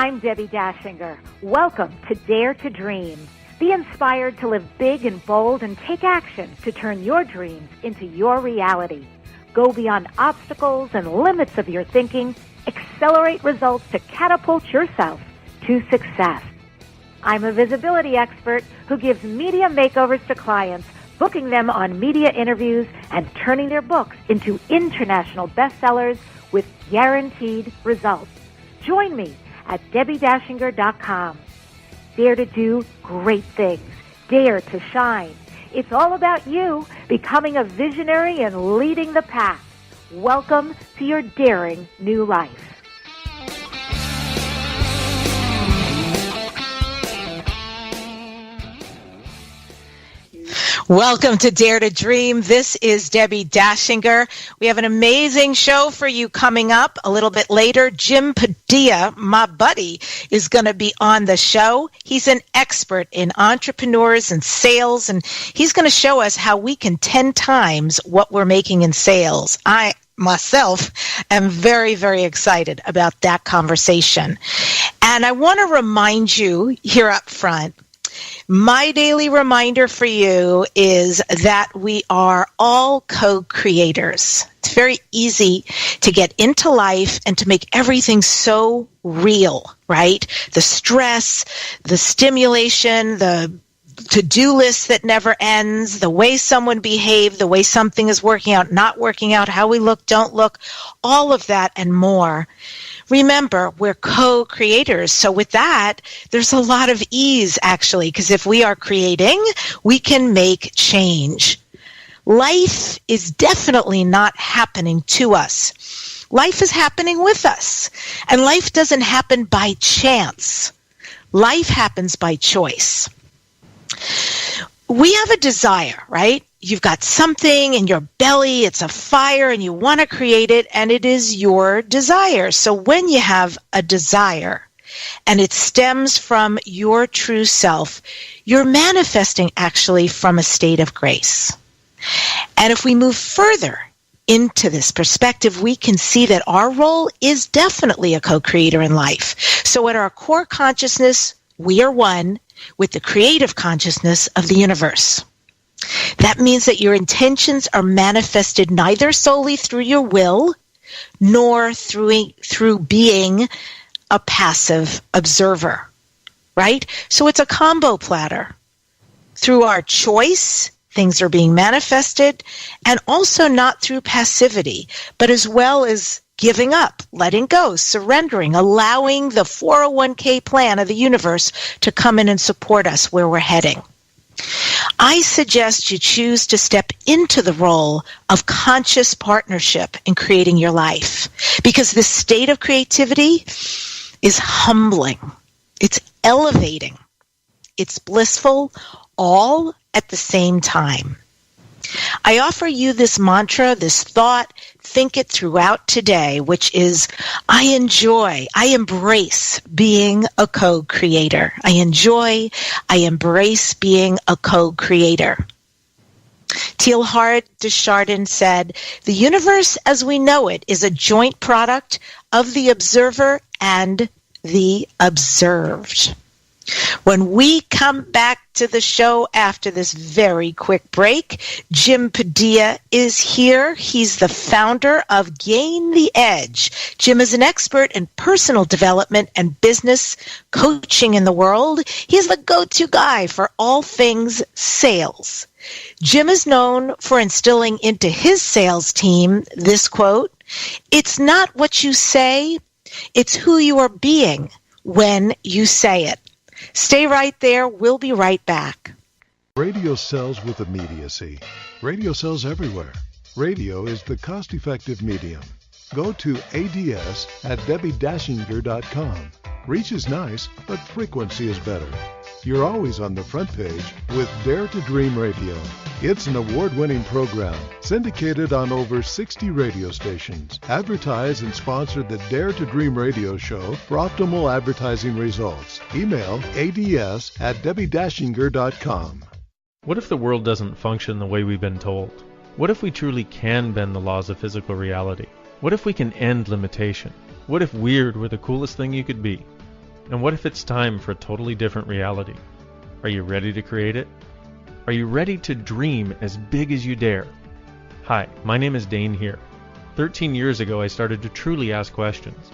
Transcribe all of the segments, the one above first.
I'm Debbi Dachinger. Welcome to Dare to Dream. Be inspired to live big and bold and take action to turn your dreams into your reality. Go beyond obstacles and limits of your thinking. Accelerate results to catapult yourself to success. I'm a visibility expert who gives media makeovers to clients, booking them on media interviews and turning their books into international bestsellers with guaranteed results. Join me at DebbiDachinger.com. Dare to do great things. Dare to shine. It's all about you becoming a visionary and leading the pack. Welcome to your daring new life. Welcome to Dare to Dream. This is Debbi Dachinger. We have an amazing show for you coming up a little bit later. Jim Padilla, my buddy, is going to be on the show. He's an expert in entrepreneurs and sales, and he's going to show us how we can 10 times what we're making in sales. I myself am very, very excited about that conversation. And I want to remind you here up front, my daily reminder for you is that we are all co-creators. It's very easy to get into life and to make everything so real, right? The stress, the stimulation, the to-do list that never ends, the way someone behaved, the way something is working out, not working out, how we look, don't look, all of that and more. Remember, we're co-creators. So with that, there's a lot of ease, actually, because if we are creating, we can make change. Life is definitely not happening to us. Life is happening with us. And life doesn't happen by chance. Life happens by choice. We have a desire, right? You've got something in your belly, it's a fire, and you want to create it, and it is your desire. So when you have a desire, and it stems from your true self, you're manifesting actually from a state of grace. And if we move further into this perspective, we can see that our role is definitely a co-creator in life. So at our core consciousness, we are one with the creative consciousness of the universe. That means that your intentions are manifested neither solely through your will nor through being a passive observer, right? So it's a combo platter. Through our choice, things are being manifested, and also not through passivity, but as well as giving up, letting go, surrendering, allowing the 401k plan of the universe to come in and support us where we're heading. I suggest you choose to step into the role of conscious partnership in creating your life, because this state of creativity is humbling, it's elevating, it's blissful, all at the same time. I offer you this mantra, this thought, think it throughout today, which is, I embrace being a co-creator. I embrace being a co-creator. Teilhard de Chardin said, the universe as we know it is a joint product of the observer and the observed. When we come back to the show after this very quick break, Jim Padilla is here. He's the founder of Gain the Edge. Jim is an expert in personal development and business coaching in the world. He's the go-to guy for all things sales. Jim is known for instilling into his sales team this quote, "It's not what you say, it's who you are being when you say it." Stay right there. We'll be right back. Radio sells with immediacy. Radio sells everywhere. Radio is the cost-effective medium. Go to ads at DebbiDachinger.com. Reach is nice, but frequency is better. You're always on the front page with Dare to Dream Radio. It's an award-winning program syndicated on over 60 radio stations. Advertise and sponsor the Dare to Dream radio show for optimal advertising results. Email ads at DebbiDachinger.com. What if the world doesn't function the way we've been told? What if we truly can bend the laws of physical reality? What if we can end limitation? What if weird were the coolest thing you could be? And what if it's time for a totally different reality? Are you ready to create it? Are you ready to dream as big as you dare? Hi, my name is Dane here. 13 years ago, I started to truly ask questions.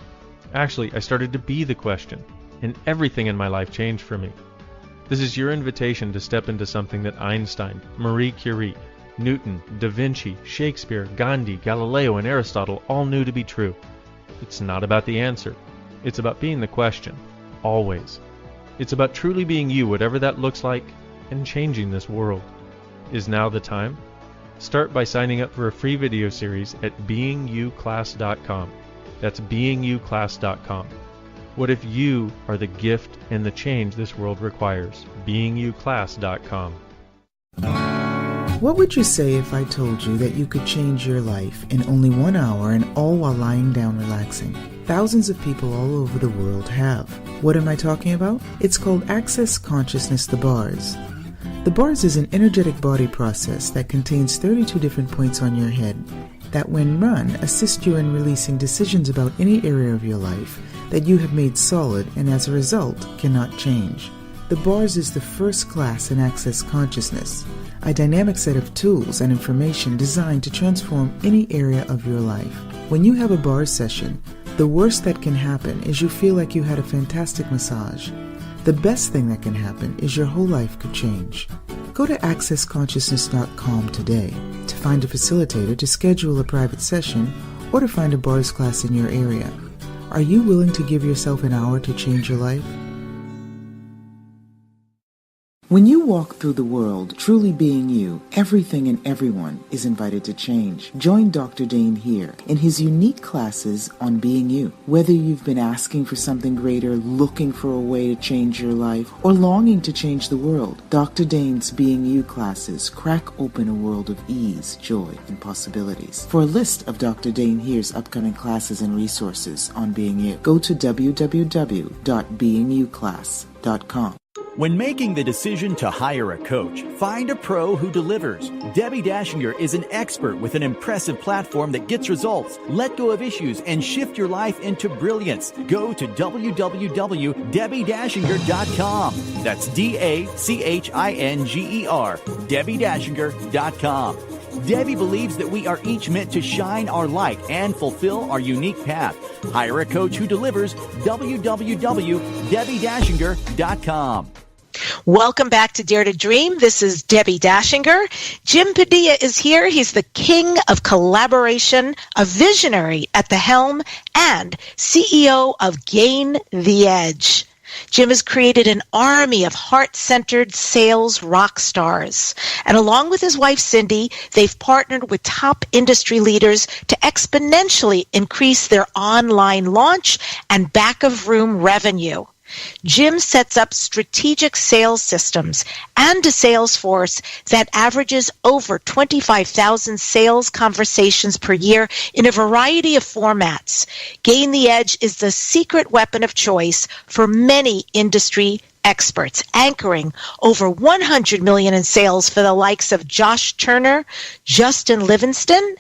Actually, I started to be the question, and everything in my life changed for me. This is your invitation to step into something that Einstein, Marie Curie, Newton, Da Vinci, Shakespeare, Gandhi, Galileo, and Aristotle all knew to be true. It's not about the answer. It's about being the question, always. It's about truly being you, whatever that looks like, and changing this world. Is now the time? Start by signing up for a free video series at beingyouclass.com. That's beingyouclass.com. What if you are the gift and the change this world requires? beingyouclass.com. What would you say if I told you that you could change your life in only 1 hour and all while lying down relaxing? Thousands of people all over the world have. What am I talking about? It's called Access Consciousness, the bars. The bars is an energetic body process that contains 32 different points on your head that, when run, assist you in releasing decisions about any area of your life that you have made solid and as a result cannot change. The bars is the first class in Access Consciousness, a dynamic set of tools and information designed to transform any area of your life. When you have a bars session, the worst that can happen is you feel like you had a fantastic massage. The best thing that can happen is your whole life could change. Go to accessconsciousness.com today to find a facilitator to schedule a private session or to find a bars class in your area. Are you willing to give yourself an hour to change your life? When you walk through the world truly being you, everything and everyone is invited to change. Join Dr. Dane here in his unique classes on being you. Whether you've been asking for something greater, looking for a way to change your life, or longing to change the world, Dr. Dane's Being You classes crack open a world of ease, joy, and possibilities. For a list of Dr. Dane here's upcoming classes and resources on being you, go to www.beingyouclass.com. When making the decision to hire a coach, find a pro who delivers. Debbi Dachinger is an expert with an impressive platform that gets results. Let go of issues and shift your life into brilliance. Go to www.debbidachinger.com. That's DACHINGER, debbidachinger.com. Debbie believes that we are each meant to shine our light and fulfill our unique path. Hire a coach who delivers. www.debbidachinger.com. Welcome back to Dare to Dream. This is Debbi Dachinger. Jim Padilla is here. He's the king of collaboration, a visionary at the helm, and CEO of Gain the Edge. Jim has created an army of heart-centered sales rock stars. And along with his wife, Cindy, they've partnered with top industry leaders to exponentially increase their online launch and back-of-room revenue. Jim sets up strategic sales systems and a sales force that averages over 25,000 sales conversations per year in a variety of formats. Gain the Edge is the secret weapon of choice for many industry experts, anchoring over 100 million in sales for the likes of Josh Turner, Justin Livingston,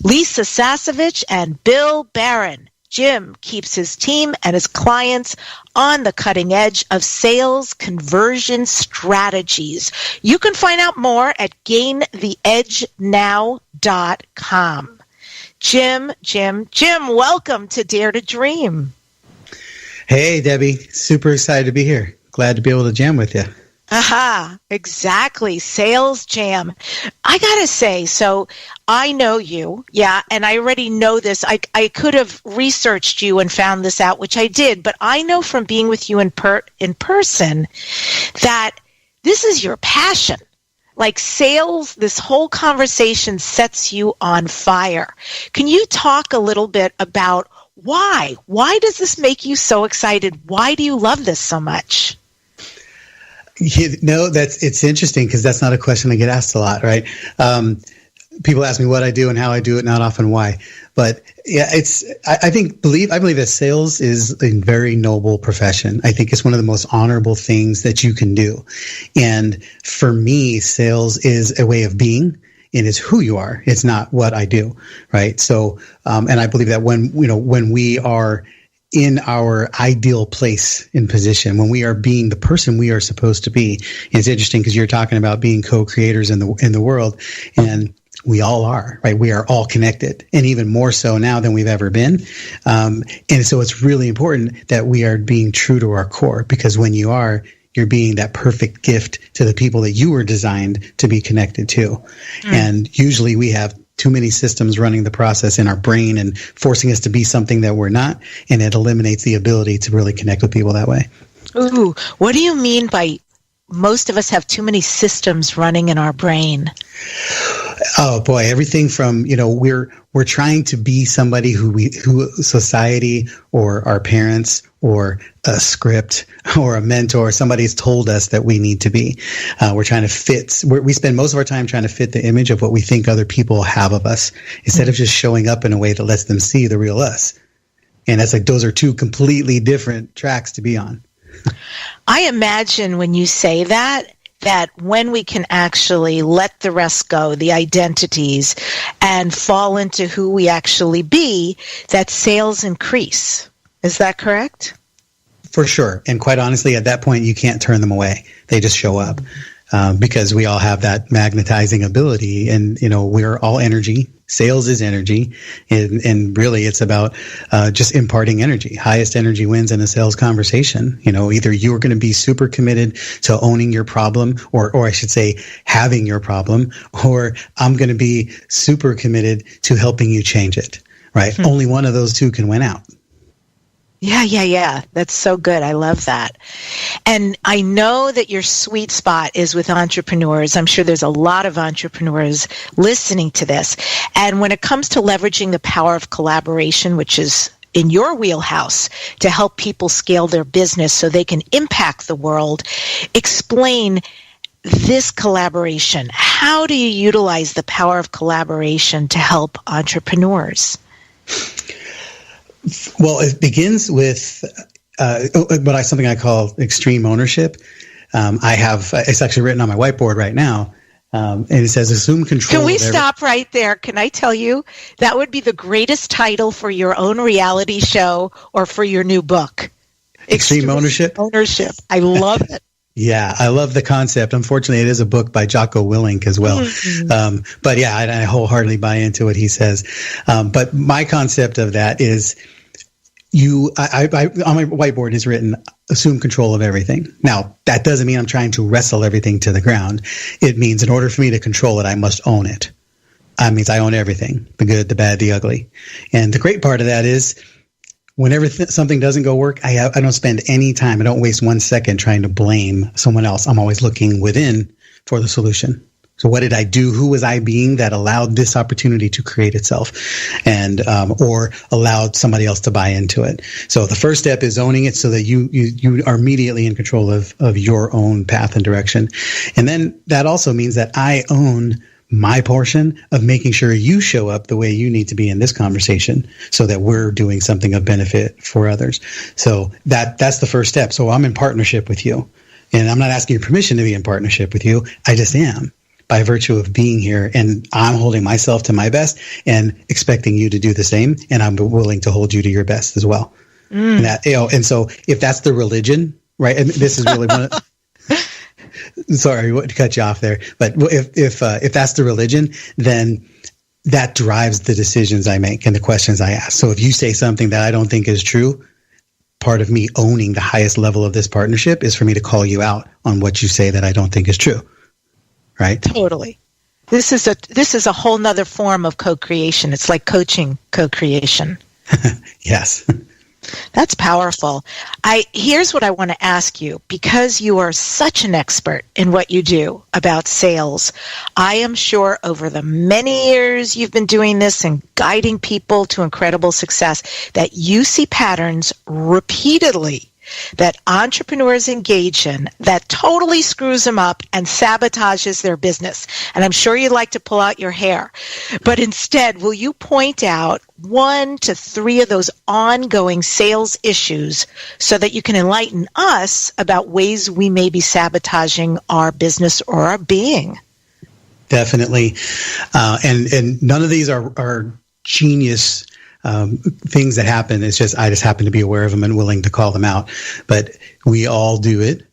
Lisa Sasevich, and Bill Barron. Jim keeps his team and his clients on the cutting edge of sales conversion strategies. You can find out more at gaintheedgenow.com. Jim, welcome to Dare to Dream. Hey, Debbie. Super excited to be here. Glad to be able to jam with you. Aha, exactly. Sales jam. I gotta say, so I know you, and I already know this. I could have researched you and found this out, which I did, but I know from being with you in person that this is your passion. Like sales, this whole conversation sets you on fire. Can you talk a little bit about why? Why does this make you so excited? Why do you love this so much? No, it's interesting because that's not a question I get asked a lot, right? People ask me what I do and how I do it, not often why. But yeah, I believe that sales is a very noble profession. I think it's one of the most honorable things that you can do. And for me, sales is a way of being. It is who you are. It's not what I do, right? So, and I believe that when we are in our ideal place and position, when we are being the person we are supposed to be. And it's interesting because you're talking about being co-creators in the world, and we all are, right? We are all connected, and even more so now than we've ever been. And so it's really important that we are being true to our core, because when you're being that perfect gift to the people that you were designed to be connected to. And usually we have too many systems running the process in our brain and forcing us to be something that we're not, and it eliminates the ability to really connect with people that way. Ooh, what do you mean by most of us have too many systems running in our brain? Oh boy, everything from, we're trying to be somebody who society or our parents or a script or a mentor, somebody's told us that we need to be. We're trying to fit. We spend most of our time trying to fit the image of what we think other people have of us, instead of just showing up in a way that lets them see the real us. And that's like, those are two completely different tracks to be on. I imagine when you say that when we can actually let the rest go, the identities, and fall into who we actually be, that sales increase. Is that correct? For sure. And quite honestly, at that point, you can't turn them away. They just show up because we all have that magnetizing ability. And, we're all energy. Sales is energy. And really, it's about just imparting energy. Highest energy wins in a sales conversation. Either you're going to be super committed to owning your problem, or I should say, having your problem, or I'm going to be super committed to helping you change it, right? Only one of those two can win out. Yeah. That's so good. I love that. And I know that your sweet spot is with entrepreneurs. I'm sure there's a lot of entrepreneurs listening to this. And when it comes to leveraging the power of collaboration, which is in your wheelhouse, to help people scale their business so they can impact the world, explain this collaboration. How do you utilize the power of collaboration to help entrepreneurs? Well, it begins with something I call extreme ownership. It's actually written on my whiteboard right now, and it says assume control. Can we stop right there? Can I tell you, that would be the greatest title for your own reality show or for your new book. Extreme ownership? Ownership. I love it. Yeah, I love the concept. Unfortunately, it is a book by Jocko Willink as well. But yeah, I wholeheartedly buy into what he says. But my concept of that is on my whiteboard is written, assume control of everything. Now, that doesn't mean I'm trying to wrestle everything to the ground. It means in order for me to control it, I must own it. That means I own everything, the good, the bad, the ugly. And the great part of that is, whenever something doesn't go work, I don't spend any time. I don't waste 1 second trying to blame someone else. I'm always looking within for the solution. So what did I do? Who was I being that allowed this opportunity to create itself, and or allowed somebody else to buy into it? So the first step is owning it, so that you are immediately in control of your own path and direction. And then that also means that I own my portion of making sure you show up the way you need to be in this conversation, so that we're doing something of benefit for others. So that's the first step. So I'm in partnership with you, and I'm not asking your permission to be in partnership with you. I just am, by virtue of being here, and I'm holding myself to my best and expecting you to do the same. And I'm willing to hold you to your best as well. And and so if that's the religion, right? And this is really one of sorry to cut you off there, but if that's the religion, then that drives the decisions I make and the questions I ask. So if you say something that I don't think is true, part of me owning the highest level of this partnership is for me to call you out on what you say that I don't think is true. Right? Totally. This is a whole nother form of co-creation. It's like coaching co-creation. Yes. That's powerful. Here's what I want to ask you, because you are such an expert in what you do about sales. I am sure over the many years you've been doing this and guiding people to incredible success, that you see patterns repeatedly that entrepreneurs engage in that totally screws them up and sabotages their business. And I'm sure you'd like to pull out your hair. But instead, will you point out 1 to 3 of those ongoing sales issues so that you can enlighten us about ways we may be sabotaging our business or our being? Definitely. And none of these are genius things that happen. It's just, I just happen to be aware of them and willing to call them out. But we all do it.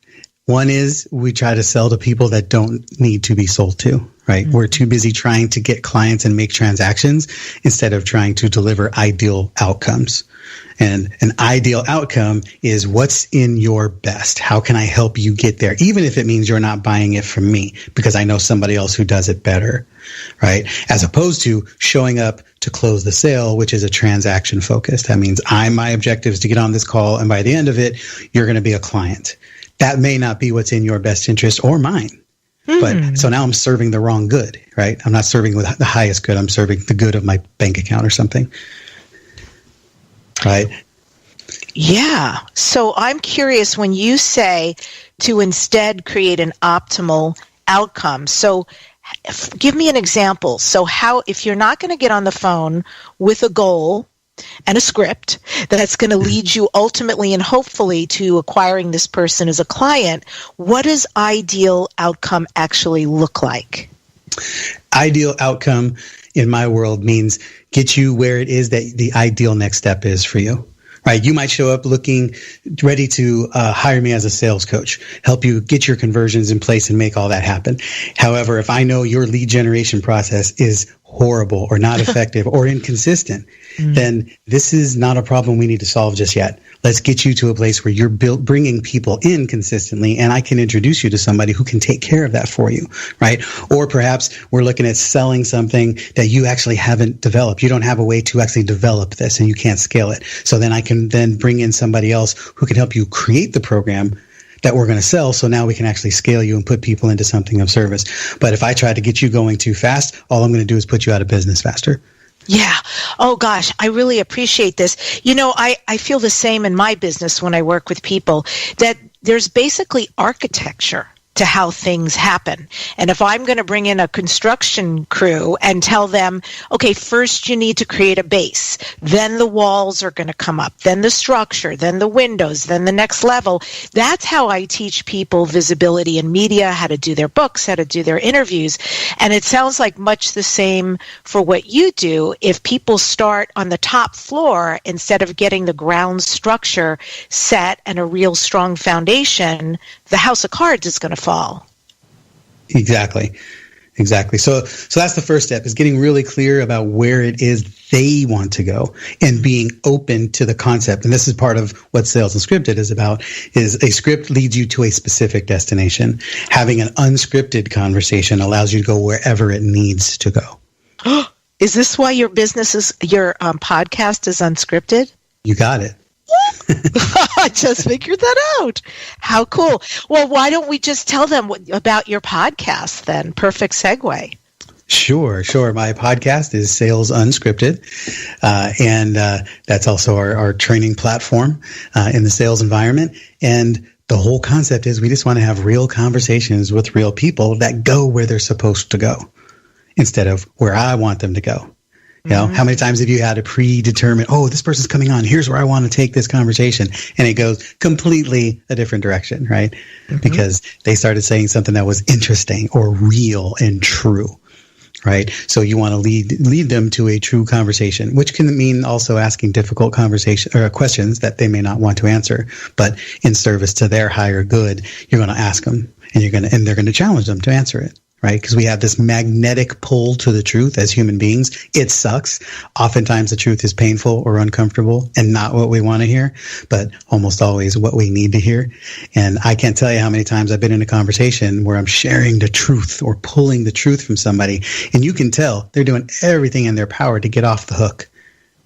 One is we try to sell to people that don't need to be sold to, right? We're too busy trying to get clients and make transactions instead of trying to deliver ideal outcomes. And an ideal outcome is what's in your best. How can I help you get there? Even if it means you're not buying it from me because I know somebody else who does it better, right? As opposed to showing up to close the sale, which is a transaction focused. That means my objective is to get on this call, and by the end of it, you're going to be a client. That may not be what's in your best interest or mine. But so now I'm serving the wrong good, right? I'm not serving with the highest good. I'm serving the good of my bank account or something. Right. Yeah. So I'm curious when you say to instead create an optimal outcome. So give me an example. So how, if you're not going to get on the phone with a goal and a script that's going to lead you ultimately and hopefully to acquiring this person as a client, what does ideal outcome actually look like? Ideal outcome in my world means get you where it is that the ideal next step is for you. Right? You might show up looking ready to hire me as a sales coach, help you get your conversions in place and make all that happen. However, if I know your lead generation process is horrible or not effective or inconsistent, then this is not a problem we need to solve just yet. Let's get you to a place where you're bringing people in consistently, and I can introduce you to somebody who can take care of that for you, right? Or perhaps we're looking at selling something that you actually haven't developed. You don't have a way to actually develop this, and you can't scale it. So then I can then bring in somebody else who can help you create the program that we're going to sell. So now we can actually scale you and put people into something of service. But if I try to get you going too fast, all I'm going to do is put you out of business faster. Yeah. Oh, gosh, I really appreciate this. You know, I feel the same in my business when I work with people, that there's basically architecture to how things happen. And if I'm going to bring in a construction crew and tell them, okay, first you need to create a base, then the walls are going to come up, then the structure, then the windows, then the next level. That's how I teach people visibility in media, how to do their books, how to do their interviews. And it sounds like much the same for what you do. If people start on the top floor instead of getting the ground structure set and a real strong foundation, the house of cards is going to fall. Exactly. So that's the first step, is getting really clear about where it is they want to go and being open to the concept. And this is part of what Sales Unscripted is about, is a script leads you to a specific destination. Having an unscripted conversation allows you to go wherever it needs to go. Is this why your podcast is unscripted? You got it. I just figured that out. How cool. Well, why don't we just tell them about your podcast then? Perfect segue. Sure. My podcast is Sales Unscripted, and that's also our training platform in the sales environment. And the whole concept is we just want to have real conversations with real people that go where they're supposed to go instead of where I want them to go. You know, how many times have you had a predetermined, this person's coming on, here's where I want to take this conversation, and it goes completely a different direction, right? Because they started saying something that was interesting or real and true, right? So you want to lead them to a true conversation, which can mean also asking difficult questions that they may not want to answer, but in service to their higher good, you're going to ask them, and they're going to challenge them to answer it. Right? Because we have this magnetic pull to the truth as human beings. It sucks. Oftentimes the truth is painful or uncomfortable and not what we want to hear, but almost always what we need to hear. And I can't tell you how many times I've been in a conversation where I'm sharing the truth or pulling the truth from somebody, and you can tell they're doing everything in their power to get off the hook,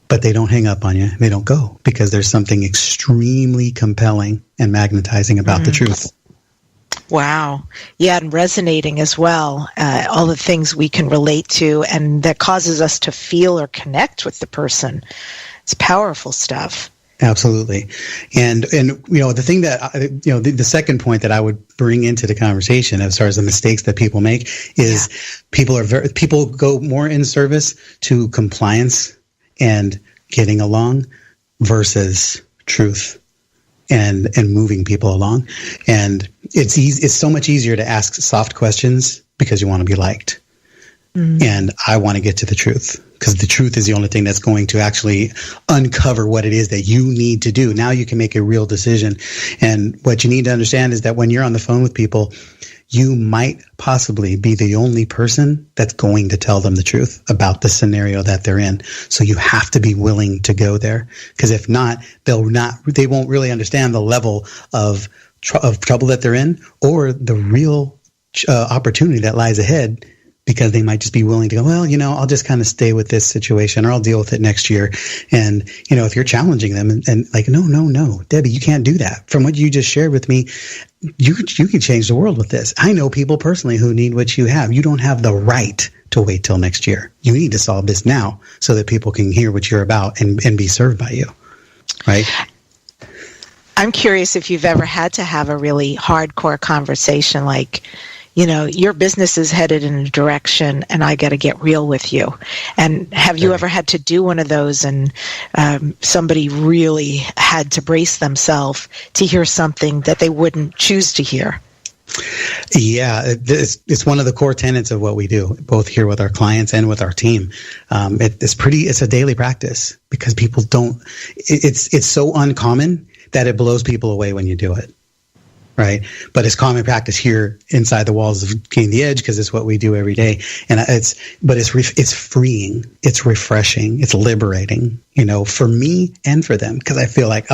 but they don't hang up on you. They don't go because there's something extremely compelling and magnetizing about the truth. Wow. Yeah, and resonating as well. All the things we can relate to and that causes us to feel or connect with the person. It's powerful stuff. Absolutely. And the thing that, the second point that I would bring into the conversation as far as the mistakes that people make is people go more in service to compliance and getting along versus truth and moving people along. And it's so much easier to ask soft questions because you want to be liked. And I want to get to the truth because the truth is the only thing that's going to actually uncover what it is that you need to do. Now you can make a real decision. And what you need to understand is that when you're on the phone with people, you might possibly be the only person that's going to tell them the truth about the scenario that they're in. So you have to be willing to go there, because if not, they won't really understand the level of trouble that they're in, or the real opportunity that lies ahead, because they might just be willing to go, well, I'll just kind of stay with this situation, or I'll deal with it next year. And, if you're challenging them and like, no, Debbie, you can't do that. From what you just shared with me, you could change the world with this. I know people personally who need what you have. You don't have the right to wait till next year. You need to solve this now so that people can hear what you're about and be served by you. Right? I'm curious if you've ever had to have a really hardcore conversation like, your business is headed in a direction and I got to get real with you. And have you ever had to do one of those and somebody really had to brace themselves to hear something that they wouldn't choose to hear? Yeah, it's one of the core tenets of what we do, both here with our clients and with our team. It's a daily practice, because people it's so uncommon that it blows people away when you do it. Right. But it's common practice here inside the walls of Gain the Edge, because it's what we do every day. And it's freeing. It's refreshing. It's liberating, for me and for them. Because I feel like,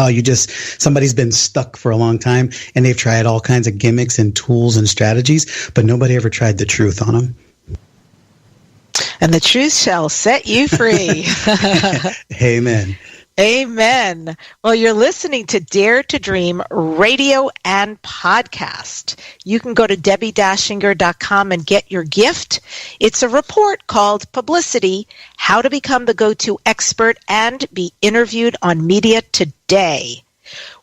somebody's been stuck for a long time and they've tried all kinds of gimmicks and tools and strategies, but nobody ever tried the truth on them. And the truth shall set you free. Amen. Amen. Well, you're listening to Dare to Dream radio and podcast. You can go to DebbiDachinger.com and get your gift. It's a report called Publicity, How to Become the Go-To Expert and Be Interviewed on Media Today.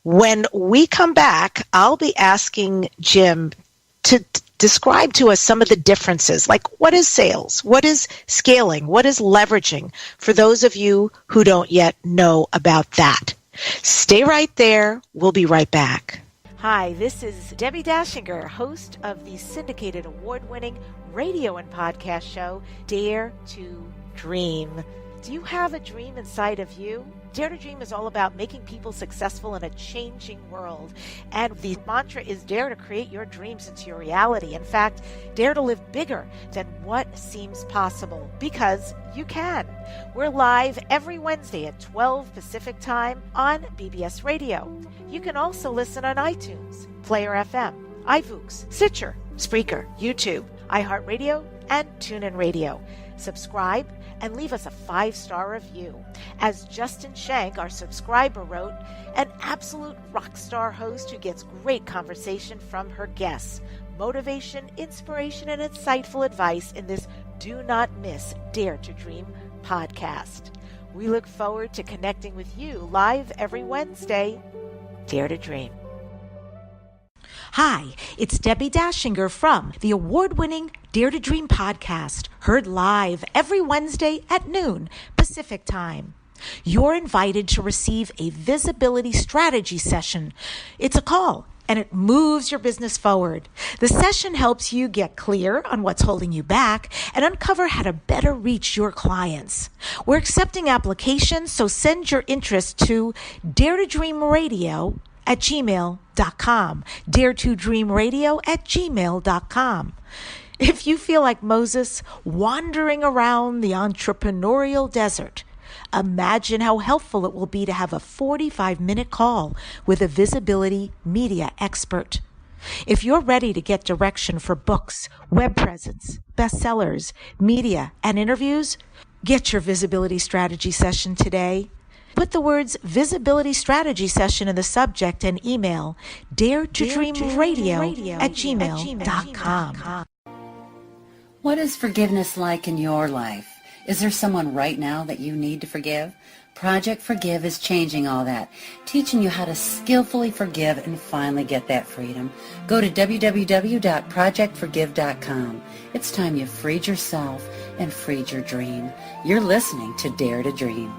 When we come back, I'll be asking Jim to describe to us some of the differences, like what is sales, what is scaling, what is leveraging, for those of you who don't yet know about that. Stay right there. We'll be right back. Hi, this is Debbi Dachinger, host of the syndicated award-winning radio and podcast show, Dare to Dream. Do you have a dream inside of you? Dare to Dream is all about making people successful in a changing world. And the mantra is dare to create your dreams into your reality. In fact, dare to live bigger than what seems possible, because you can. We're live every Wednesday at 12 Pacific Time on BBS Radio. You can also listen on iTunes, Player FM, iVoox, Stitcher, Spreaker, YouTube, iHeartRadio, and TuneIn Radio. Subscribe and leave us a 5-star review. As Justin Shank, our subscriber, wrote, an absolute rock star host who gets great conversation from her guests, motivation, inspiration, and insightful advice in this Do Not Miss Dare to Dream podcast. We look forward to connecting with you live every Wednesday. Dare to Dream. Hi, it's Debbi Dachinger from the award-winning Dare to Dream podcast, heard live every Wednesday at noon Pacific Time. You're invited to receive a visibility strategy session. It's a call, and it moves your business forward. The session helps you get clear on what's holding you back and uncover how to better reach your clients. We're accepting applications, so send your interest to daretodreamradio@gmail.com. daretodreamradio@gmail.com. If you feel like Moses wandering around the entrepreneurial desert, imagine how helpful it will be to have a 45-minute call with a visibility media expert. If you're ready to get direction for books, web presence, bestsellers, media, and interviews, get your visibility strategy session today. Put the words visibility strategy session in the subject and email daretodreamradio@gmail.com. What is forgiveness like in your life? Is there someone right now that you need to forgive? Project Forgive is changing all that, teaching you how to skillfully forgive and finally get that freedom. Go to www.projectforgive.com. It's time you freed yourself and freed your dream. You're listening to Dare to Dream.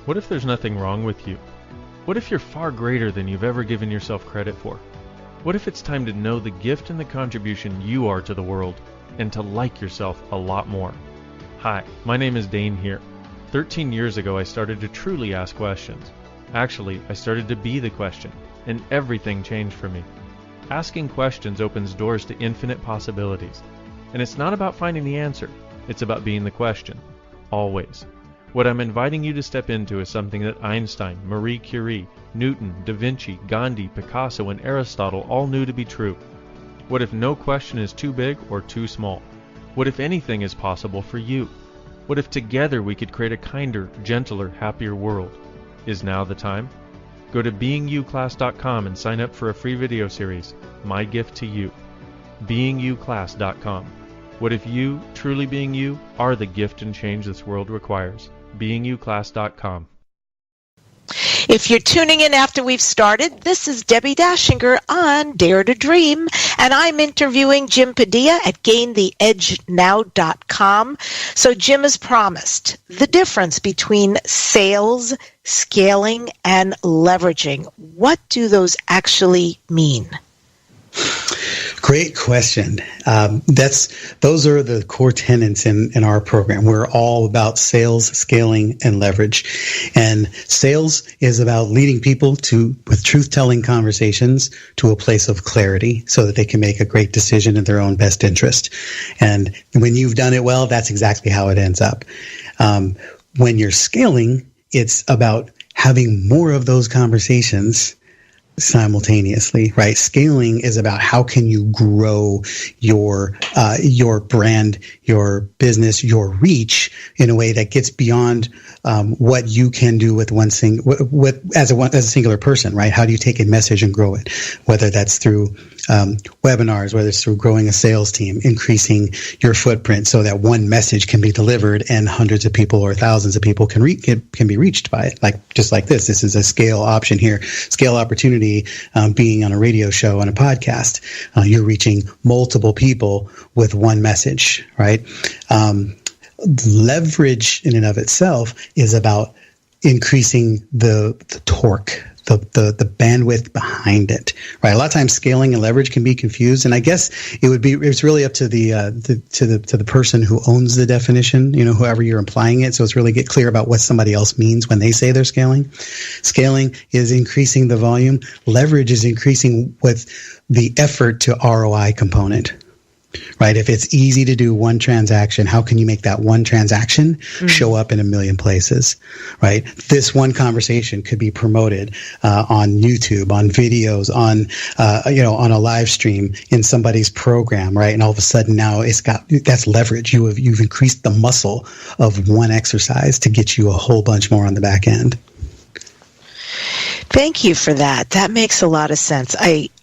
What if there's nothing wrong with you? What if you're far greater than you've ever given yourself credit for? What if it's time to know the gift and the contribution you are to the world and to like yourself a lot more? Hi, my name is Dane here. 13 years ago, I started to truly ask questions. Actually, I started to be the question, and everything changed for me. Asking questions opens doors to infinite possibilities. And it's not about finding the answer, it's about being the question. Always. What I'm inviting you to step into is something that Einstein, Marie Curie, Newton, Da Vinci, Gandhi, Picasso, and Aristotle all knew to be true. What if no question is too big or too small? What if anything is possible for you? What if together we could create a kinder, gentler, happier world? Is now the time? Go to beingyouclass.com and sign up for a free video series, My Gift to You. beingyouclass.com. What if you, truly being you, are the gift and change this world requires? beingyouclass.com. If you're tuning in after we've started, this is Debbi Dachinger on Dare to Dream, and I'm interviewing Jim Padilla at GainTheEdgeNow.com. So Jim has promised the difference between sales, scaling, and leveraging. What do those actually mean? Great question. Those are the core tenets in our program. We're all about sales, scaling, and leverage. And sales is about leading people with truth-telling conversations to a place of clarity so that they can make a great decision in their own best interest. And when you've done it well, that's exactly how it ends up. When you're scaling, it's about having more of those conversations simultaneously, right? Scaling is about how can you grow your brand, your business, your reach in a way that gets beyond what you can do with as a singular person, right? How do you take a message and grow it? Whether that's through webinars, whether it's through growing a sales team, increasing your footprint so that one message can be delivered and hundreds of people or thousands of people can be reached by it. Just like this. This is a scale option here, scale opportunity. Being on a radio show, on a podcast, you're reaching multiple people with one message, right? Leverage in and of itself is about increasing the torque, the bandwidth behind it, right? A lot of times scaling and leverage can be confused, and I guess it's really up to the person who owns the definition, whoever you're implying it. So it's really get clear about what somebody else means when they say they're scaling. Scaling is increasing the volume. Leverage is increasing with the effort to ROI component. Right? If it's easy to do one transaction, how can you make that one transaction show up in a million places? Right? This one conversation could be promoted on YouTube, on videos, on a live stream in somebody's program, right? And all of a sudden now that's leverage. You've increased the muscle of one exercise to get you a whole bunch more on the back end. Thank you for that. That makes a lot of sense.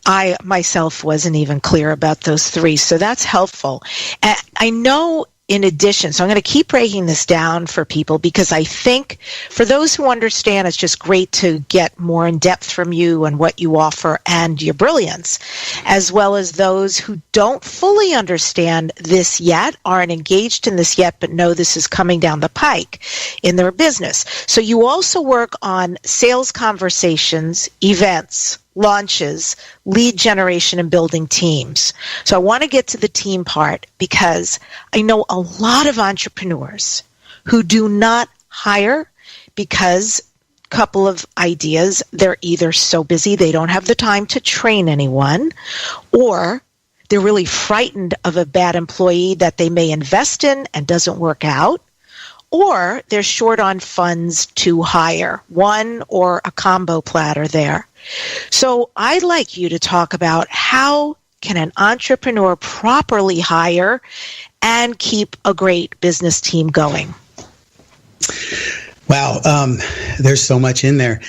I myself wasn't even clear about those three, so that's helpful. I know in addition, so I'm going to keep breaking this down for people because I think for those who understand, it's just great to get more in depth from you and what you offer and your brilliance, as well as those who don't fully understand this yet, aren't engaged in this yet, but know this is coming down the pike in their business. So you also work on sales conversations, events, launches, lead generation, and building teams. So I want to get to the team part because I know a lot of entrepreneurs who do not hire because a couple of ideas, they're either so busy they don't have the time to train anyone, or they're really frightened of a bad employee that they may invest in and doesn't work out, or they're short on funds to hire, one or a combo platter there. So I'd like you to talk about how can an entrepreneur properly hire and keep a great business team going? Wow, there's so much in there.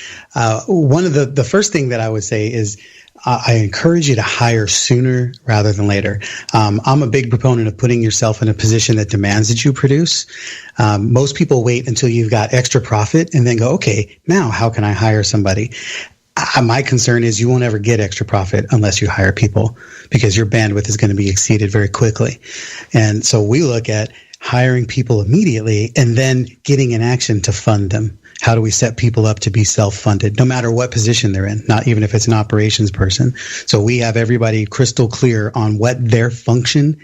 One of the first thing that I would say is I encourage you to hire sooner rather than later. I'm a big proponent of putting yourself in a position that demands that you produce. Most people wait until you've got extra profit and then go, okay, now how can I hire somebody? My concern is you won't ever get extra profit unless you hire people because your bandwidth is going to be exceeded very quickly. And so we look at hiring people immediately and then getting in action to fund them. How do we set people up to be self-funded, no matter what position they're in, not even if it's an operations person? So we have everybody crystal clear on what their function,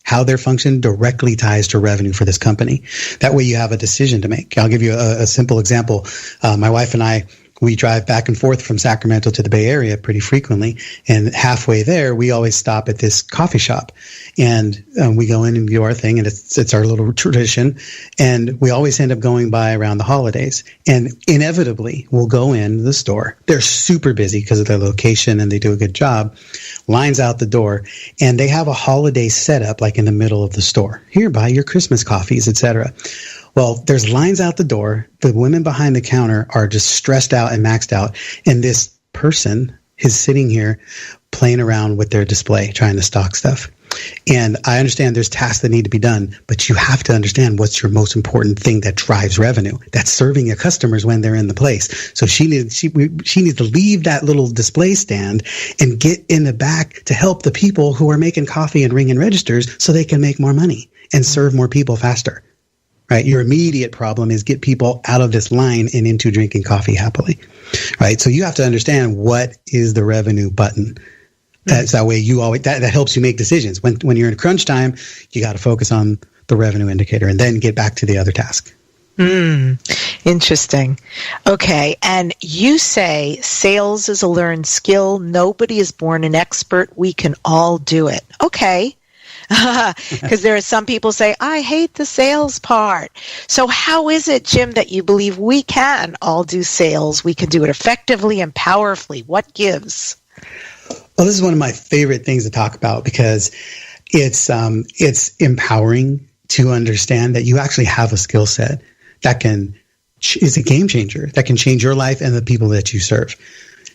how their function directly ties to revenue for this company. That way you have a decision to make. I'll give you a simple example. My wife and I, we drive back and forth from Sacramento to the Bay Area pretty frequently. And halfway there, we always stop at this coffee shop. And we go in and do our thing, and it's our little tradition. And we always end up going by around the holidays. And inevitably, we'll go in the store. They're super busy because of their location, and they do a good job. Lines out the door. And they have a holiday setup like in the middle of the store. Here, buy your Christmas coffees, etc. Well, there's lines out the door. The women behind the counter are just stressed out and maxed out. And this person is sitting here playing around with their display, trying to stock stuff. And I understand there's tasks that need to be done, but you have to understand what's your most important thing that drives revenue. That's serving your customers when they're in the place. So she needs to leave that little display stand and get in the back to help the people who are making coffee and ringing registers so they can make more money and serve more people faster. Right? Your immediate problem is get people out of this line and into drinking coffee happily. Right? So you have to understand what is the revenue button. That's that way you always that helps you make decisions. When you're in crunch time, you got to focus on the revenue indicator and then get back to the other task. Interesting. Okay. And you say sales is a learned skill. Nobody is born an expert. We can all do it. Okay. Because there are some people say, I hate the sales part. So how is it, Jim, that you believe we can all do sales? We can do it effectively and powerfully. What gives? Well, this is one of my favorite things to talk about because it's empowering to understand that you actually have a skill set that is a game changer, that can change your life and the people that you serve.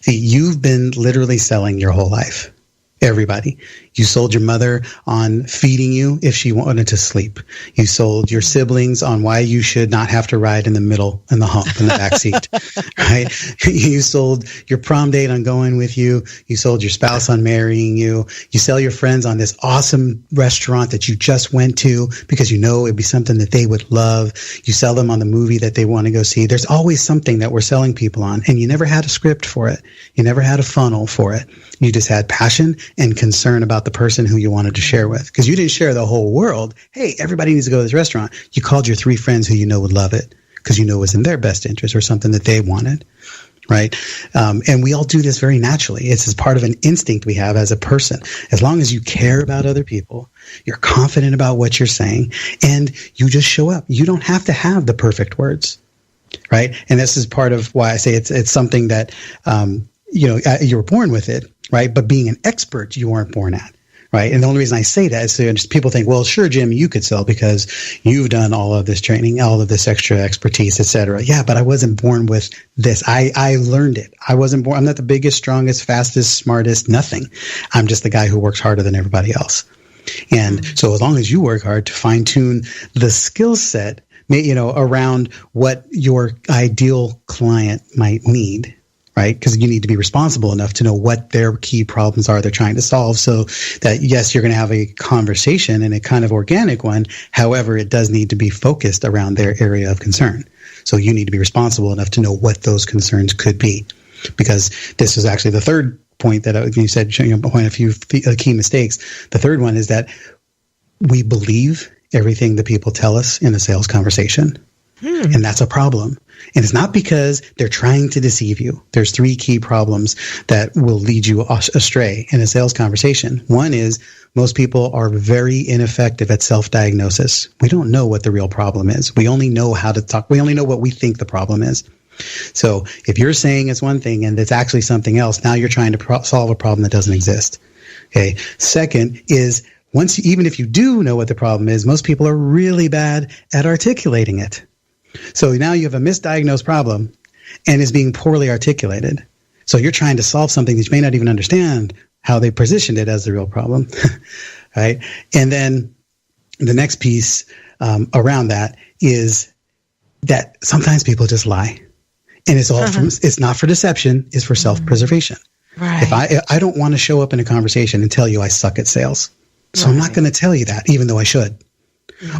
See, you've been literally selling your whole life. Everybody. You sold your mother on feeding you if she wanted to sleep. You sold your siblings on why you should not have to ride in the middle in the hump in the back seat, right? You sold your prom date on going with you. You sold your spouse on marrying you. You sell your friends on this awesome restaurant that you just went to because you know it'd be something that they would love. You sell them on the movie that they want to go see. There's always something that we're selling people on, and you never had a script for it. You never had a funnel for it. You just had passion and concern about the person who you wanted to share with, because you didn't share the whole world. Hey, everybody needs to go to this restaurant. You called your 3 friends who you know would love it because you know it was in their best interest or something that they wanted, right? And we all do this very naturally. It's as part of an instinct we have as a person. As long as you care about other people, you're confident about what you're saying, and you just show up. You don't have to have the perfect words, right? And this is part of why I say it's something that you were born with it, right? But being an expert, you weren't born at, right? And the only reason I say that is so people think, well, sure, Jim, you could sell because you've done all of this training, all of this extra expertise, et cetera. Yeah, but I wasn't born with this. I learned it. I wasn't born. I'm not the biggest, strongest, fastest, smartest, nothing. I'm just the guy who works harder than everybody else. And so as long as you work hard to fine tune the skill set, around what your ideal client might need, right? Because you need to be responsible enough to know what their key problems are they're trying to solve, so that, yes, you're going to have a conversation and a kind of organic one. However, it does need to be focused around their area of concern. So you need to be responsible enough to know what those concerns could be. Because this is actually the third point that you said, point a few key mistakes. The third one is that we believe everything that people tell us in a sales conversation. And that's a problem. And it's not because they're trying to deceive you. There's 3 key problems that will lead you astray in a sales conversation. One is most people are very ineffective at self-diagnosis. We don't know what the real problem is. We only know how to talk. We only know what we think the problem is. So if you're saying it's one thing and it's actually something else, now you're trying to solve a problem that doesn't exist. Okay. Second is even if you do know what the problem is, most people are really bad at articulating it. So now you have a misdiagnosed problem and it's being poorly articulated. So you're trying to solve something that you may not even understand how they positioned it as the real problem, right? And then the next piece around that is that sometimes people just lie. And it's all it's not for deception, it's for self-preservation. Right. If I don't want to show up in a conversation and tell you I suck at sales. So I'm not going to tell you that, even though I should.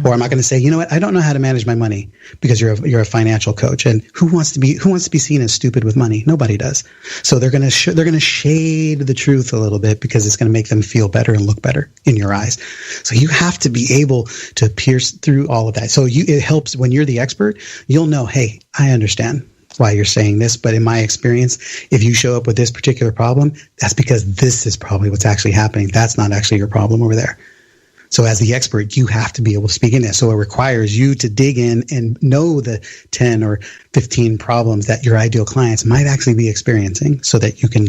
Or am I going to say, you know what, I don't know how to manage my money because you're a financial coach, and who wants to be seen as stupid with money? Nobody does. So they're going to shade the truth a little bit because it's going to make them feel better and look better in your eyes. So you have to be able to pierce through all of that. So it helps when you're the expert. You'll know, hey, I understand why you're saying this, but in my experience, if you show up with this particular problem, that's because this is probably what's actually happening. That's not actually your problem over there. So as the expert, you have to be able to speak in this. So it requires you to dig in and know the 10 or 15 problems that your ideal clients might actually be experiencing so that you can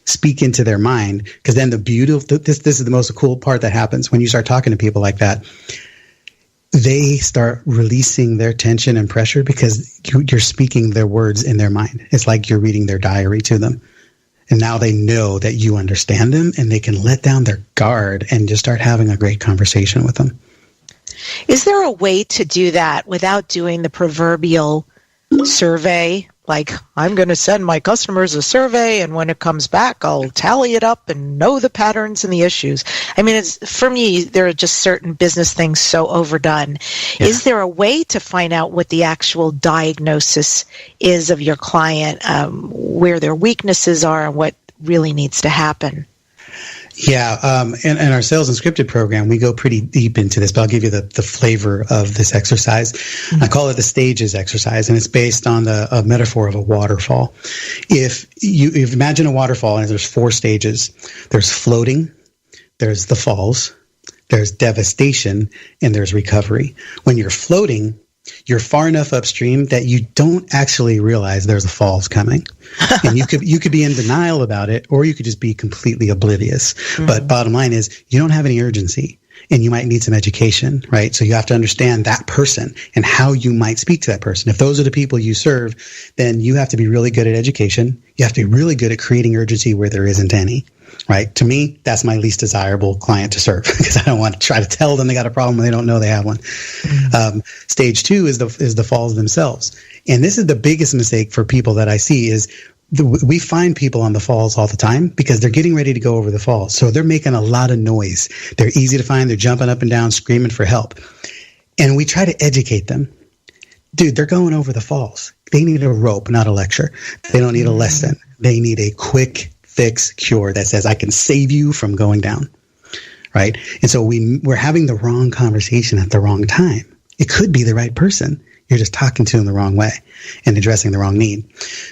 speak into their mind. Because then the beauty of this is the most cool part that happens when you start talking to people like that. They start releasing their tension and pressure because you're speaking their words in their mind. It's like you're reading their diary to them. And now they know that you understand them, and they can let down their guard and just start having a great conversation with them. Is there a way to do that without doing the proverbial survey? Like, I'm going to send my customers a survey, and when it comes back, I'll tally it up and know the patterns and the issues. I mean, for me, there are just certain business things so overdone. Yeah. Is there a way to find out what the actual diagnosis is of your client, where their weaknesses are, and what really needs to happen? Yeah, in our Sales Unscripted program, we go pretty deep into this, but I'll give you the flavor of this exercise. Mm-hmm. I call it the stages exercise, and it's based on the metaphor of a waterfall. If you imagine a waterfall, and there's 4 stages. There's floating, there's the falls, there's devastation, and there's recovery. When you're floating, you're far enough upstream that you don't actually realize there's a falls coming. And you could be in denial about it, or you could just be completely oblivious. Mm-hmm. But bottom line is, you don't have any urgency, and you might need some education, right? So you have to understand that person and how you might speak to that person. If those are the people you serve, then you have to be really good at education. You have to be really good at creating urgency where there isn't any. Right. To me, that's my least desirable client to serve because I don't want to try to tell them they got a problem when they don't know they have one. Mm-hmm. Stage 2 is the falls themselves. And this is the biggest mistake for people that I see is we find people on the falls all the time because they're getting ready to go over the falls. So they're making a lot of noise. They're easy to find. They're jumping up and down, screaming for help. And we try to educate them. Dude, they're going over the falls. They need a rope, not a lecture. They don't need a lesson. They need a quick fix cure that says, I can save you from going down, right? And so we're having the wrong conversation at the wrong time. It could be the right person. You're just talking to them the wrong way and addressing the wrong need.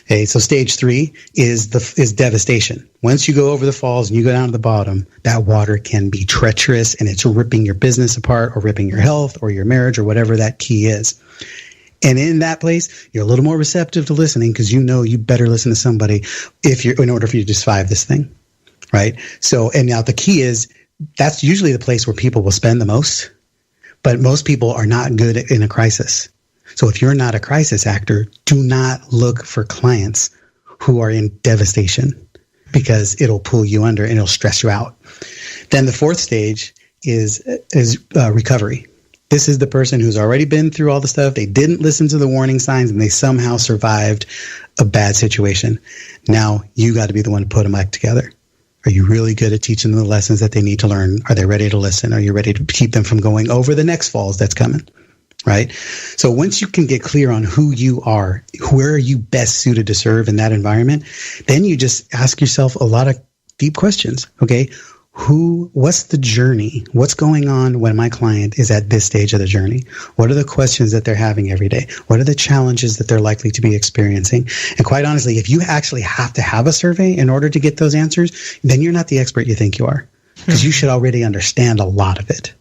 Okay, so stage 3 is devastation. Once you go over the falls and you go down to the bottom, that water can be treacherous and it's ripping your business apart or ripping your health or your marriage or whatever that key is. And in that place, you're a little more receptive to listening because you know you better listen to somebody in order for you to survive this thing, right? So, and now the key is that's usually the place where people will spend the most, but most people are not good in a crisis. So if you're not a crisis actor, do not look for clients who are in devastation because it'll pull you under and it'll stress you out. Then the 4th stage is recovery. This is the person who's already been through all the stuff. They didn't listen to the warning signs and they somehow survived a bad situation. Now you got to be the one to put them back together. Are you really good at teaching them the lessons that they need to learn? Are they ready to listen? Are you ready to keep them from going over the next falls that's coming? Right? So once you can get clear on who you are, where are you best suited to serve in that environment, then you just ask yourself a lot of deep questions. Okay. What's the journey? What's going on when my client is at this stage of the journey? What are the questions that they're having every day? What are the challenges that they're likely to be experiencing? And quite honestly, if you actually have to have a survey in order to get those answers, then you're not the expert you think you are because you should already understand a lot of it.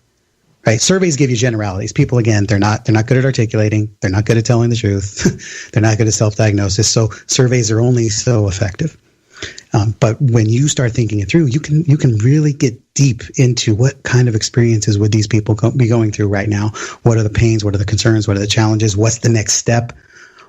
Right? Surveys give you generalities. People, again, they're not good at articulating. They're not good at telling the truth. They're not good at self-diagnosis. So surveys are only so effective. But when you start thinking it through, you can really get deep into what kind of experiences would these people be going through right now. What are the pains? What are the concerns? What are the challenges? What's the next step?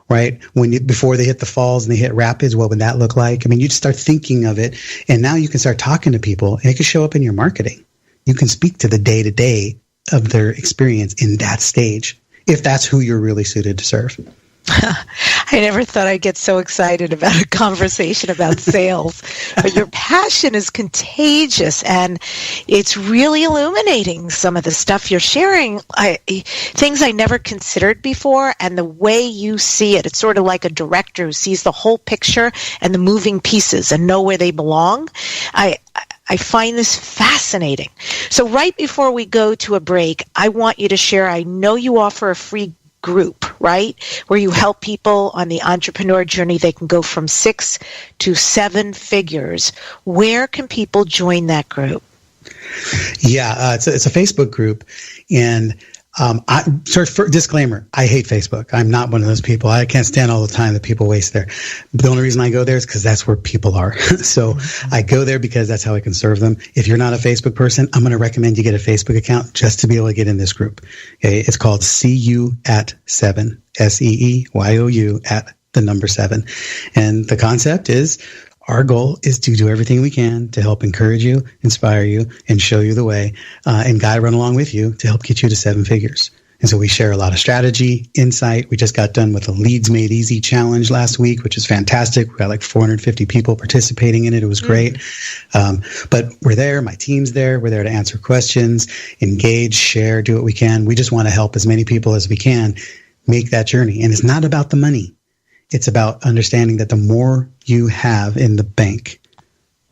Right? Before they hit the falls and they hit rapids, what would that look like? I mean, you just start thinking of it, and now you can start talking to people, and it can show up in your marketing. You can speak to the day-to-day of their experience in that stage, if that's who you're really suited to serve. I I never thought I'd get so excited about a conversation about sales, but your passion is contagious, and it's really illuminating some of the stuff you're sharing, things I never considered before, and the way you see it. It's sort of like a director who sees the whole picture and the moving pieces and know where they belong. I find this fascinating. So right before we go to a break, I want you to share, I know you offer a free group, right? Where you help people on the entrepreneur journey. They can go from 6 to 7 figures. Where can people join that group? Yeah, it's a Facebook group, and disclaimer, I hate Facebook. I'm not one of those people. I can't stand all the time that people waste there. The only reason I go there is because that's where people are. So I go there because that's how I can serve them. If you're not a Facebook person, I'm going to recommend you get a Facebook account just to be able to get in this group. Okay, it's called SEEYOU at 7, SEEYOU at the number 7. And the concept is, our goal is to do everything we can to help encourage you, inspire you, and show you the way, and guide run along with you to help get you to 7 figures. And so we share a lot of strategy, insight. We just got done with the Leads Made Easy challenge last week, which is fantastic. We got like 450 people participating in it. It was great. But we're there. My team's there. We're there to answer questions, engage, share, do what we can. We just want to help as many people as we can make that journey. And it's not about the money. It's about understanding that the more you have in the bank,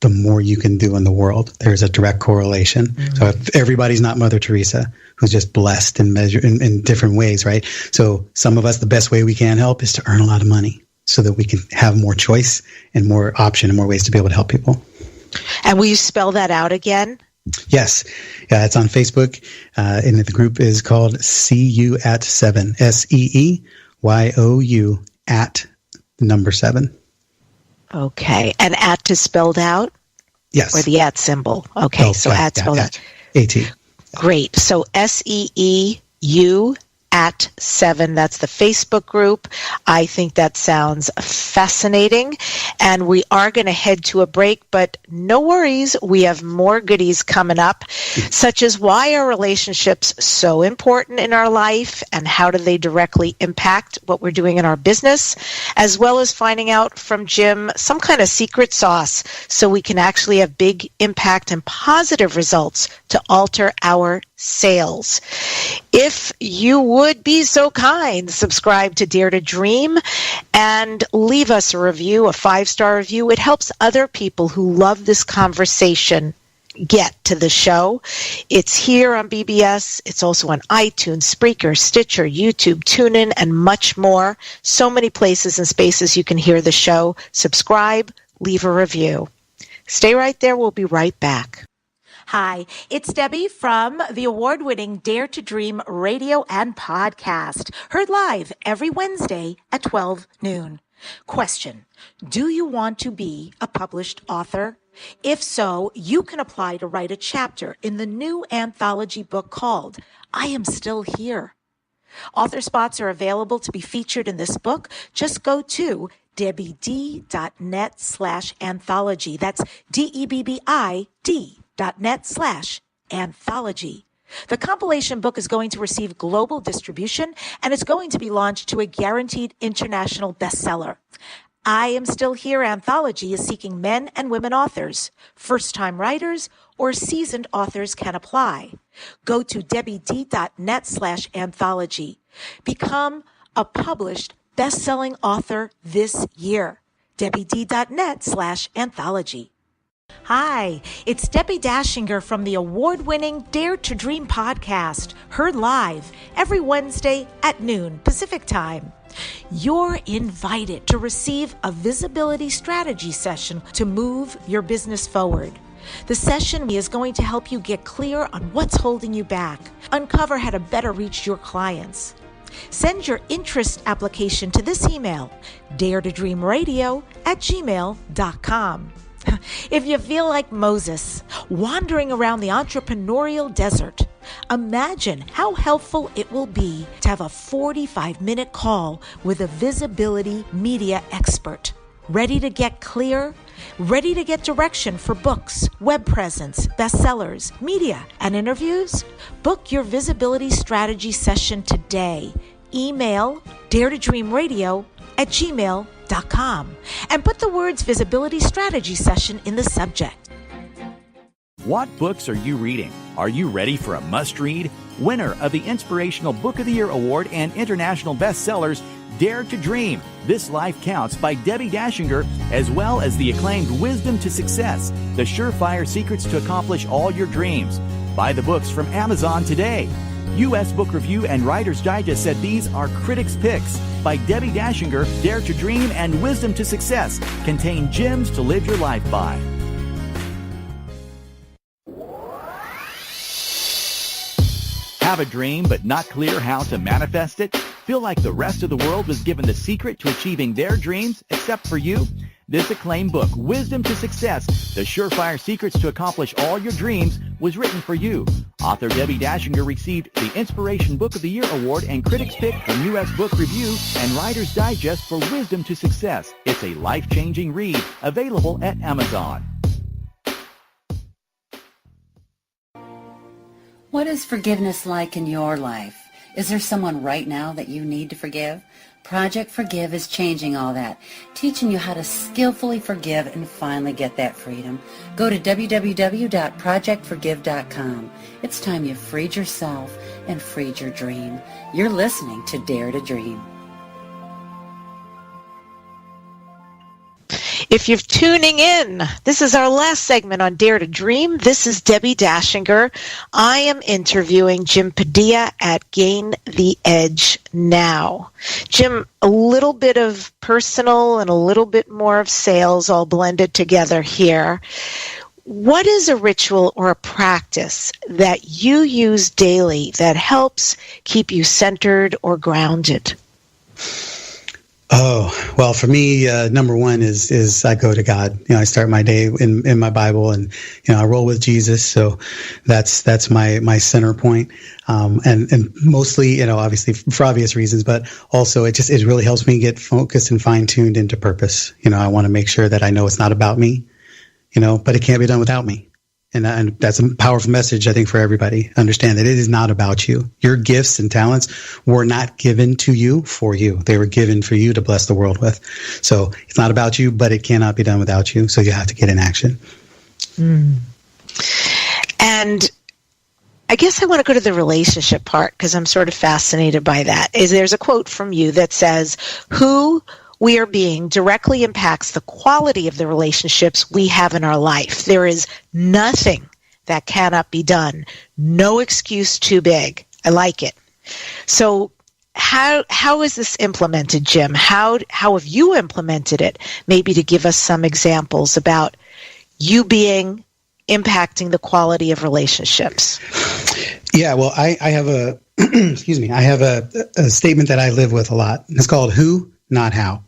the more you can do in the world. There's a direct correlation. Mm-hmm. So if everybody's not Mother Teresa, who's just blessed and measured in different ways, right? So some of us, the best way we can help is to earn a lot of money so that we can have more choice and more option and more ways to be able to help people. And will you spell that out again? Yes. It's on Facebook. And the group is called SEEYOU at 7, SEEYOU at number 7. Okay. And at is spelled out? Yes. Or the at symbol? Okay. Oh, so at spelled out. AT. Great. So SEEU at 7. That's the Facebook group. I think that sounds fascinating. And we are going to head to a break, but no worries. We have more goodies coming up, such as why are relationships so important in our life and how do they directly impact what we're doing in our business, as well as finding out from Jim some kind of secret sauce so we can actually have big impact and positive results to alter our sales. If you would be so kind, subscribe to Dare to Dream and leave us a review, a 5-star review. It helps other people who love this conversation get to the show. It's here on BBS. It's also on iTunes, Spreaker, Stitcher, YouTube, TuneIn, and much more. So many places and spaces you can hear the show. Subscribe, leave a review. Stay right there. We'll be right back. Hi, it's Debbie from the award-winning Dare to Dream radio and podcast, heard live every Wednesday at 12 noon. Question: do you want to be a published author? If so, you can apply to write a chapter in the new anthology book called I Am Still Here. Author spots are available to be featured in this book. Just go to debbid.net/anthology. That's DEBBID.net/anthology. The compilation book is going to receive global distribution, and it's going to be launched to a guaranteed international bestseller. I Am Still Here anthology is seeking men and women authors. First-time writers or seasoned authors can apply. Go to debbid.net/anthology. Become a published best-selling author this year. debbid.net/anthology. Hi, it's Debbi Dachinger from the award-winning Dare to Dream podcast, heard live every Wednesday at noon Pacific Time. You're invited to receive a visibility strategy session to move your business forward. The session is going to help you get clear on what's holding you back, uncover how to better reach your clients. Send your interest application to this email, daretodreamradio@gmail.com. If you feel like Moses, wandering around the entrepreneurial desert, imagine how helpful it will be to have a 45-minute call with a visibility media expert. Ready to get clear? Ready to get direction for books, web presence, bestsellers, media, and interviews? Book your visibility strategy session today. Email daretodreamradio visibilitystrategy@gmail.com and put the words Visibility Strategy Session in the subject. What books are you reading? Are you ready for a must-read? Winner of the Inspirational Book of the Year Award and international bestsellers, Dare to Dream, This Life Counts by Debbi Dachinger, as well as the acclaimed Wisdom to Success, The Surefire Secrets to Accomplish All Your Dreams. Buy the books from Amazon today. U.S. Book Review and Writer's Digest said these are critics' picks. By Debbi Dachinger, Dare to Dream and Wisdom to Success contain gems to live your life by. Have a dream but not clear how to manifest it? Feel like the rest of the world was given the secret to achieving their dreams except for you? This acclaimed book, Wisdom to Success, The Surefire Secrets to Accomplish All Your Dreams, was written for you. Author Debbi Dachinger received the Inspiration Book of the Year Award and Critics' Pick from U.S. Book Review and Writer's Digest for Wisdom to Success. It's a life-changing read, available at Amazon. What is forgiveness like in your life? Is there someone right now that you need to forgive? Project Forgive is changing all that, teaching you how to skillfully forgive and finally get that freedom. Go to www.projectforgive.com. It's time you freed yourself and freed your dream. You're listening to Dare to Dream. If you're tuning in, this is our last segment on Dare to Dream. This is Debbi Dachinger. I am interviewing Jim Padilla at Gain the Edge Now. Jim, a little bit of personal and a little bit more of sales all blended together here. What is a ritual or a practice that you use daily that helps keep you centered or grounded? Oh, well, for me, number one is I go to God. I start my day in my Bible, and, I roll with Jesus. So that's my center point. And mostly, obviously for obvious reasons, but also it really helps me get focused and fine tuned into purpose. I want to make sure that I know it's not about me, but it can't be done without me. And that's a powerful message, I think, for everybody. Understand that it is not about you. Your gifts and talents were not given to you for you. They were given for you to bless the world with. So it's not about you, but it cannot be done without you. So you have to get in action. And I guess I want to go to the relationship part because I'm sort of fascinated by that. There's a quote from you that says, "Who we are being directly impacts the quality of the relationships we have in our life. There is nothing that cannot be done. No excuse too big." I like it. So how is this implemented, Jim? How have you implemented it? Maybe to give us some examples about you impacting the quality of relationships. Yeah, well, I have a excuse me. I have a statement that I live with a lot. It's called who, not how.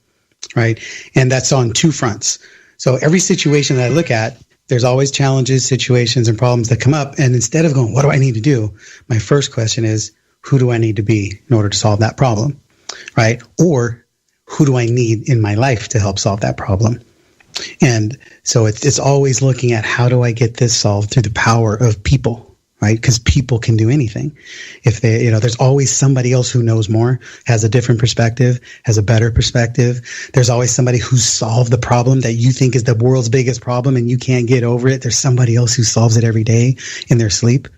Right. And that's on two fronts. So every situation that I look at, there's always challenges, situations, and problems that come up. And instead of going, what do I need to do? My first question is, who do I need to be in order to solve that problem? Right. Or who do I need in my life to help solve that problem? And so it's always looking at how do I get this solved through the power of people. Right? Because people can do anything. If they, there's always somebody else who knows more, has a different perspective, has a better perspective. There's always somebody who's solved the problem that you think is the world's biggest problem and you can't get over it. There's somebody else who solves it every day in their sleep.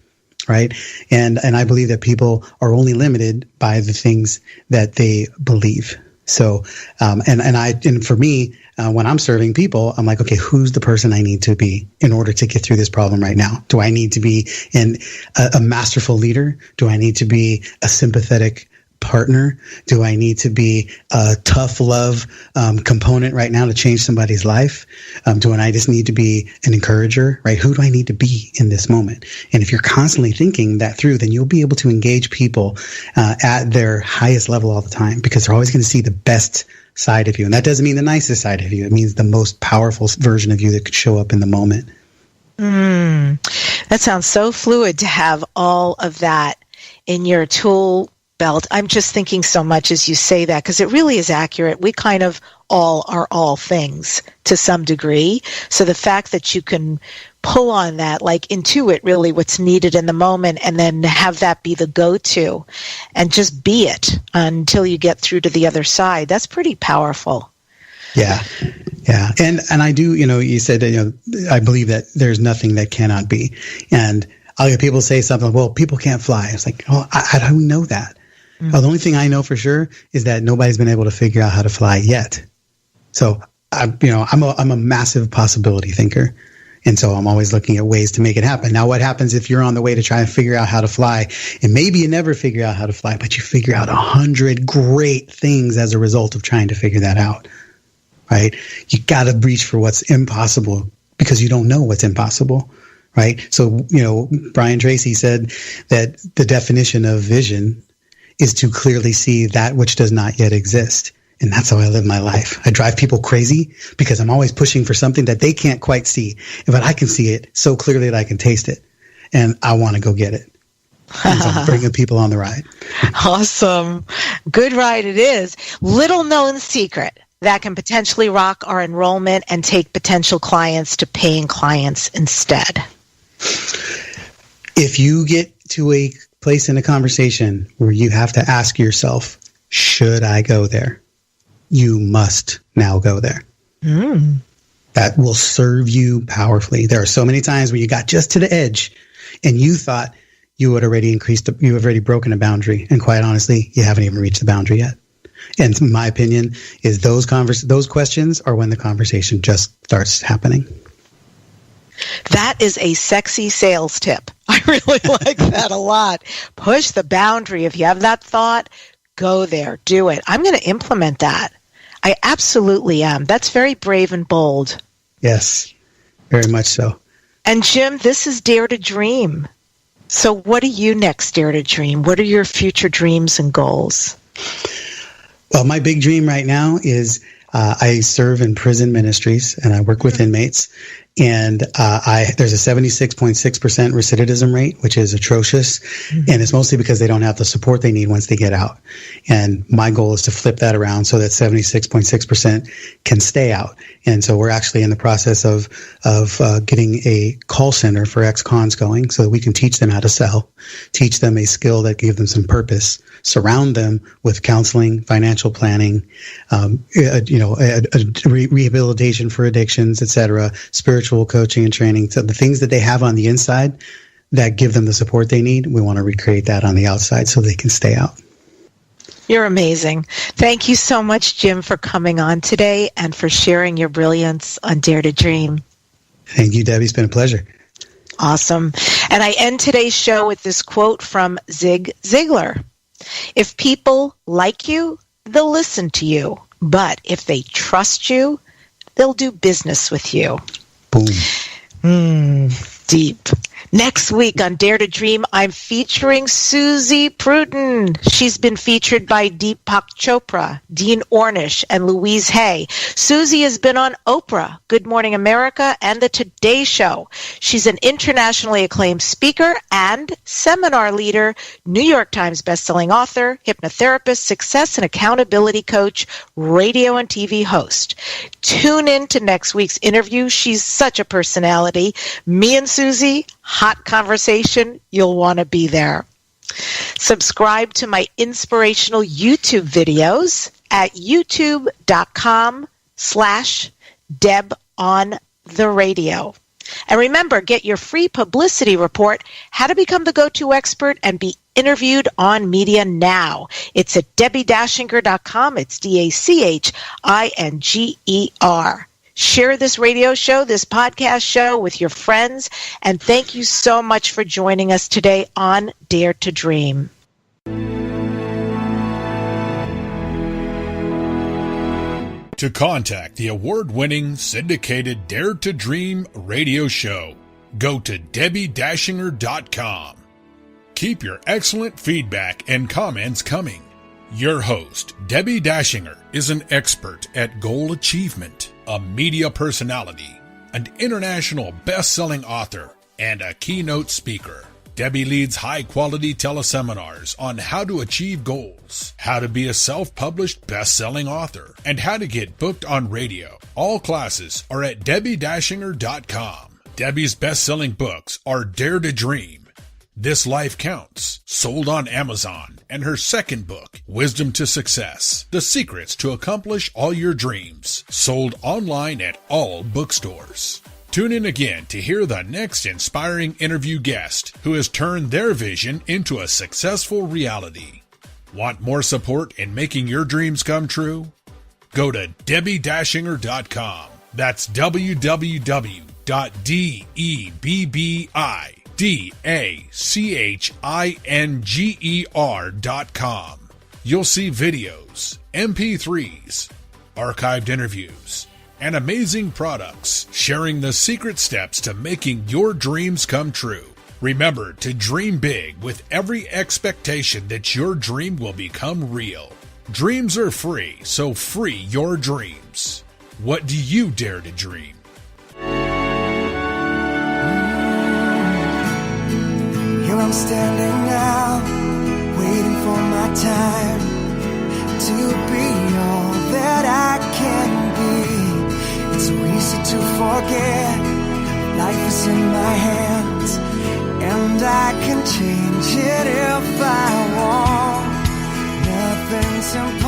Right. And I believe that people are only limited by the things that they believe. So, and for me, when I'm serving people, I'm like, okay, who's the person I need to be in order to get through this problem right now? Do I need to be a masterful leader? Do I need to be a sympathetic partner? Do I need to be a tough love component right now to change somebody's life? Do I just need to be an encourager, right? Who do I need to be in this moment? And if you're constantly thinking that through, then you'll be able to engage people at their highest level all the time because they're always going to see the best side of you. And that doesn't mean the nicest side of you. It means the most powerful version of you that could show up in the moment. That sounds so fluid to have all of that in your tool belt. I'm just thinking so much as you say that because it really is accurate. We kind of all are all things to some degree. So the fact that you can pull on that, like intuit really what's needed in the moment, and then have that be the go-to and just be it until you get through to the other side. That's pretty powerful. Yeah. Yeah. And I do, you said that, I believe that there's nothing that cannot be. And I'll get people say something, well, people can't fly. It's like, oh, I don't know that. Mm-hmm. Well, the only thing I know for sure is that nobody's been able to figure out how to fly yet. So I'm a massive possibility thinker. And so I'm always looking at ways to make it happen. Now, what happens if you're on the way to try and figure out how to fly, and maybe you never figure out how to fly, but you figure out 100 great things as a result of trying to figure that out, right? You got to reach for what's impossible because you don't know what's impossible, right? So, Brian Tracy said that the definition of vision is to clearly see that which does not yet exist. And that's how I live my life. I drive people crazy because I'm always pushing for something that they can't quite see, but I can see it so clearly that I can taste it. And I want to go get it. And so I'm bringing people on the ride. Awesome. Good ride it is. Little known secret that can potentially rock our enrollment and take potential clients to paying clients instead. If you get to a place in a conversation where you have to ask yourself, should I go there? You must now go there. Mm. That will serve you powerfully. There are so many times where you got just to the edge and you thought you had already broken a boundary. And quite honestly, you haven't even reached the boundary yet. And my opinion is those questions are when the conversation just starts happening. That is a sexy sales tip. I really like that a lot. Push the boundary. If you have that thought, go there. Do it. I'm going to implement that. I absolutely am. That's very brave and bold. Yes, very much so. And Jim, this is Dare to Dream. So what are you next, Dare to Dream? What are your future dreams and goals? Well, my big dream right now is I serve in prison ministries and I work with inmates. And there's a 76.6% recidivism rate, which is atrocious. Mm-hmm. And it's mostly because they don't have the support they need once they get out. And my goal is to flip that around so that 76.6% can stay out. And so we're actually in the process of getting a call center for ex-cons going so that we can teach them how to sell, teach them a skill that gives them some purpose, surround them with counseling, financial planning, rehabilitation for addictions, etc., spiritual coaching and training. So the things that they have on the inside that give them the support they need, we want to recreate that on the outside so they can stay out. You're amazing. Thank you so much, Jim, for coming on today and for sharing your brilliance on Dare to Dream. Thank you, Debbie. It's been a pleasure. Awesome. And I end today's show with this quote from Zig Ziglar. If people like you, they'll listen to you. But if they trust you, they'll do business with you. Boom. Deep. Next week on Dare to Dream, I'm featuring Susie Pruden. She's been featured by Deepak Chopra, Dean Ornish, and Louise Hay. Susie has been on Oprah, Good Morning America, and The Today Show. She's an internationally acclaimed speaker and seminar leader, New York Times bestselling author, hypnotherapist, success and accountability coach, radio and TV host. Tune in to next week's interview. She's such a personality. Me and Susie, hot conversation. You'll want to be there. Subscribe to my inspirational YouTube videos at youtube.com/DebOnTheRadio. And remember, get your free publicity report, How to Become the Go-To Expert and Be Interviewed on Media Now. It's at DebbiDachinger.com. It's DACHINGER. Share this radio show, this podcast show with your friends, and thank you so much for joining us today on Dare to Dream. To contact the award-winning syndicated Dare to Dream radio show, go to DebbiDachinger.com. Keep your excellent feedback and comments coming. Your host, Debbi Dachinger, is an expert at goal achievement, a media personality, an international best-selling author, and a keynote speaker. Debbie leads high-quality teleseminars on how to achieve goals, how to be a self-published best-selling author, and how to get booked on radio. All classes are at DebbiDachinger.com. Debbie's best-selling books are Dare to Dream, This Life Counts, sold on Amazon, and her second book, Wisdom to Success, The Secrets to Accomplish All Your Dreams, sold online at all bookstores. Tune in again to hear the next inspiring interview guest who has turned their vision into a successful reality. Want more support in making your dreams come true? Go to DebbiDachinger.com. That's www.DebbiDachinger.com. You'll see videos, MP3s, archived interviews, and amazing products sharing the secret steps to making your dreams come true. Remember to dream big with every expectation that your dream will become real. Dreams are free, so free your dreams. What do you dare to dream? Here I'm standing now, waiting for my time to be all that I can be. It's so easy to forget, life is in my hands, and I can change it if I want. Nothing's impossible.